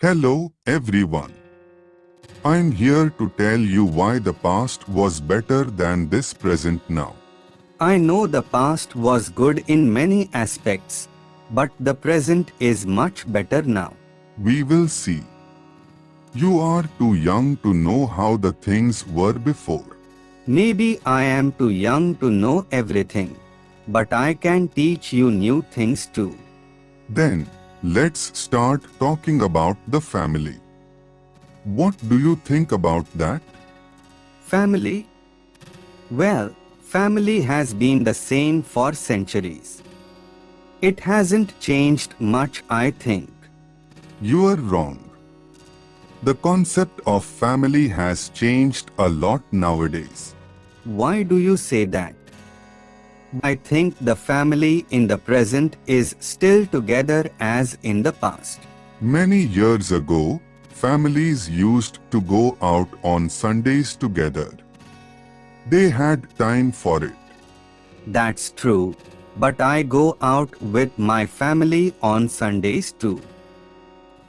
Hello, everyone. I'm here to tell you why the past was better than this present now. I know the past was good in many aspects, but the present is much better now. We will see. You are too young to know how the things were before. Maybe I am too young to know everything, but I can teach you new things too. Then, let's start talking about the family. What do you think about that? Family? Well, family has been the same for centuries. It hasn't changed much, I think. You are wrong. The concept of family has changed a lot nowadays. Why do you say that? I think the family in the present is still together as in the past. Many years ago, families used to go out on Sundays together. They had time for it. That's true, but I go out with my family on Sundays too.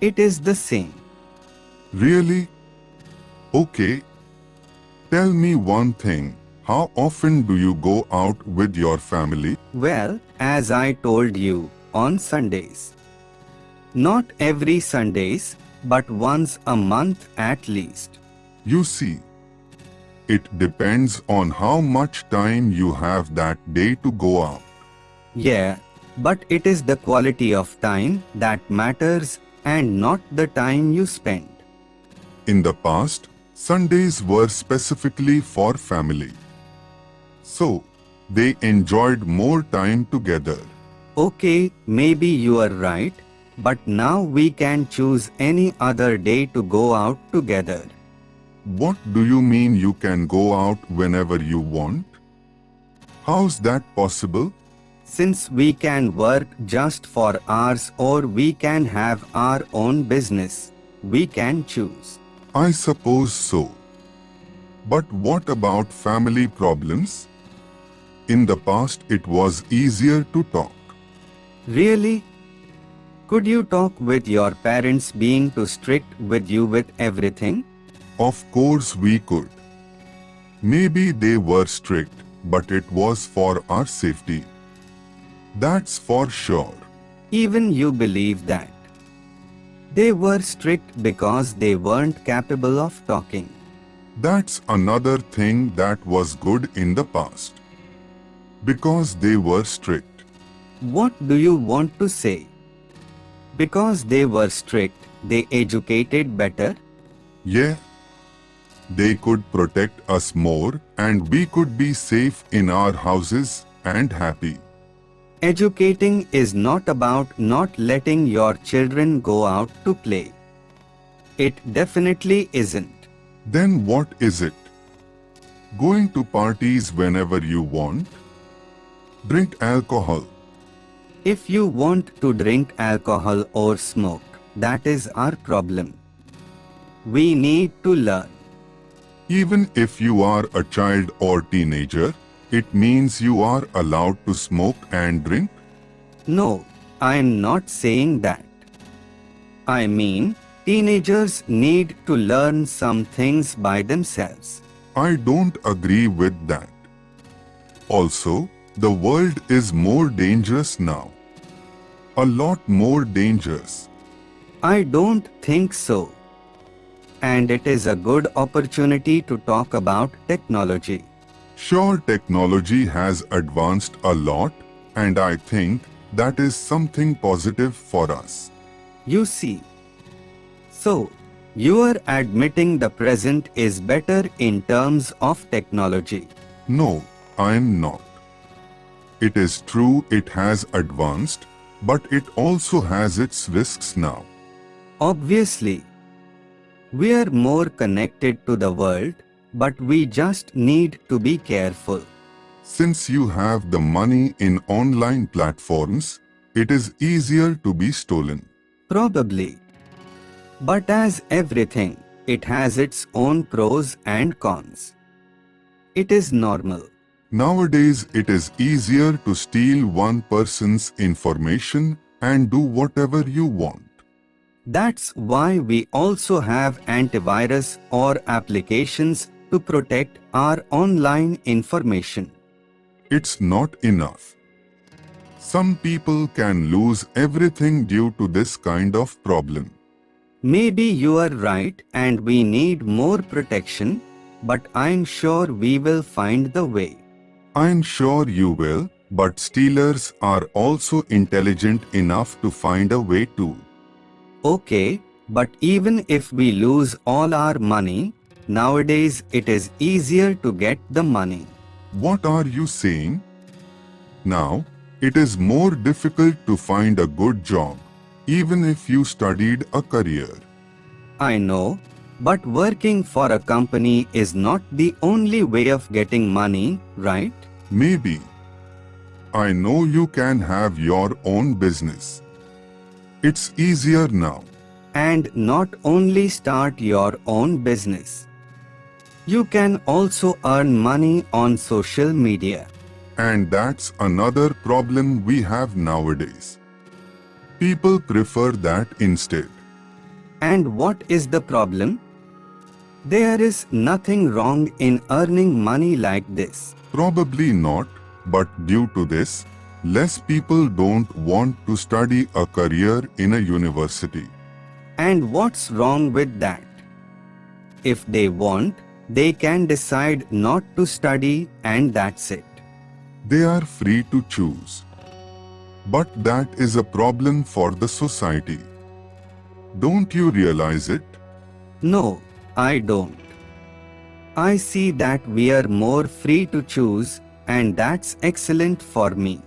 It is the same. Really? Okay. Tell me one thing. How often do you go out with your family? Well, as I told you, on Sundays. Not every Sundays, but once a month at least. You see, it depends on how much time you have that day to go out. Yeah, but it is the quality of time that matters and not the time you spend. In the past, Sundays were specifically for family. So, they enjoyed more time together. Okay, maybe you are right, but now we can choose any other day to go out together. What do you mean you can go out whenever you want? How's that possible? Since we can work just for hours or we can have our own business, we can choose. I suppose so. But what about family problems? In the past, it was easier to talk. Really? Could you talk with your parents being too strict with you with everything? Of course we could. Maybe they were strict, but it was for our safety. That's for sure. Even you believe that. They were strict because they weren't capable of talking. That's another thing that was good in the past. Because they were strict. What do you want to say? Because they were strict, they educated better? Yeah. They could protect us more and we could be safe in our houses and happy. Educating is not about not letting your children go out to play. It definitely isn't. Then what is it? Going to parties whenever you want? Drink alcohol. If you want to drink alcohol or smoke, that is our problem. We need to learn. Even if you are a child or teenager, it means you are allowed to smoke and drink? No, I am not saying that. I mean, teenagers need to learn some things by themselves. I don't agree with that. Also, the world is more dangerous now. A lot more dangerous. I don't think so. And it is a good opportunity to talk about technology. Sure, technology has advanced a lot, and I think that is something positive for us. You see. So, you are admitting the present is better in terms of technology. No, I am not. It is true it has advanced, but it also has its risks now. Obviously, we are more connected to the world, but we just need to be careful. Since you have the money in online platforms, it is easier to be stolen. Probably. But as everything, it has its own pros and cons. It is normal. Nowadays, it is easier to steal one person's information and do whatever you want. That's why we also have antivirus or applications to protect our online information. It's not enough. Some people can lose everything due to this kind of problem. Maybe you are right and we need more protection, but I'm sure we will find the way. I'm sure you will, but stealers are also intelligent enough to find a way too. Okay, but even if we lose all our money, nowadays it is easier to get the money. What are you saying? Now, it is more difficult to find a good job, even if you studied a career. I know, but working for a company is not the only way of getting money, right? Maybe. I know you can have your own business. It's easier now. And not only start your own business. You can also earn money on social media. And that's another problem we have nowadays. People prefer that instead. And what is the problem? There is nothing wrong in earning money like this. Probably not, but due to this, less people don't want to study a career in a university. And what's wrong with that? If they want, they can decide not to study and that's it. They are free to choose. But that is a problem for the society. Don't you realize it? No, I don't. I see that we are more free to choose and that's excellent for me.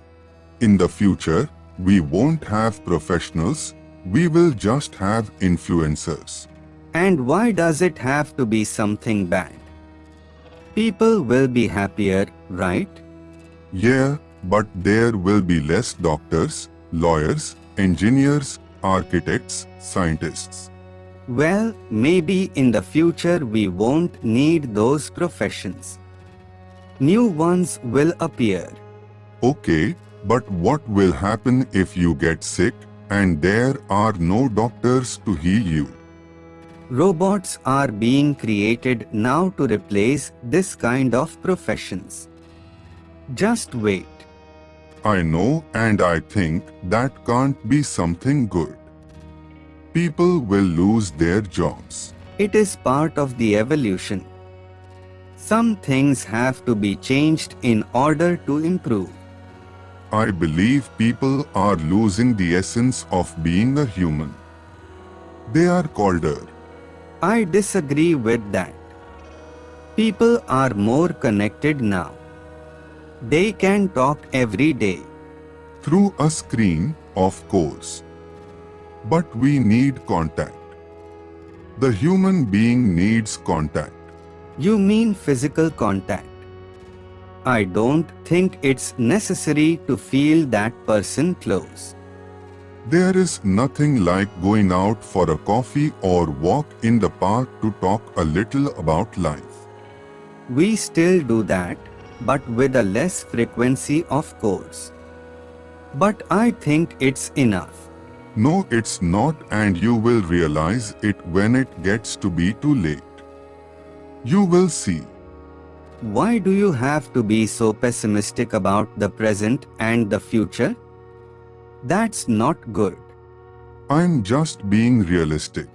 In the future, we won't have professionals, we will just have influencers. And why does it have to be something bad? People will be happier, right? Yeah, but there will be less doctors, lawyers, engineers, architects, scientists. Well, maybe in the future we won't need those professions. New ones will appear. Okay, but what will happen if you get sick and there are no doctors to heal you? Robots are being created now to replace this kind of professions. Just wait. I know, and I think that can't be something good. People will lose their jobs. It is part of the evolution. Some things have to be changed in order to improve. I believe people are losing the essence of being a human. They are colder. I disagree with that. People are more connected now. They can talk every day. Through a screen, of course. But we need contact. The human being needs contact. You mean physical contact? I don't think it's necessary to feel that person close. There is nothing like going out for a coffee or walk in the park to talk a little about life. We still do that, but with a less frequency, of course. But I think it's enough. No, it's not, and you will realize it when it gets to be too late. You will see. Why do you have to be so pessimistic about the present and the future? That's not good. I'm just being realistic.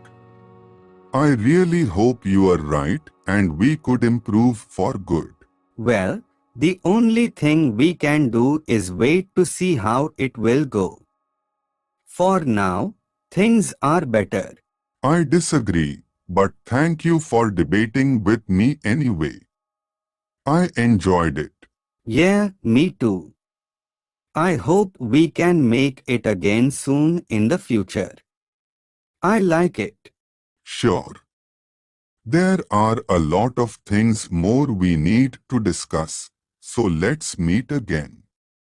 I really hope you are right and we could improve for good. Well, the only thing we can do is wait to see how it will go. For now, things are better. I disagree, but thank you for debating with me anyway. I enjoyed it. Yeah, me too. I hope we can make it again soon in the future. I like it. Sure. There are a lot of things more we need to discuss, so let's meet again.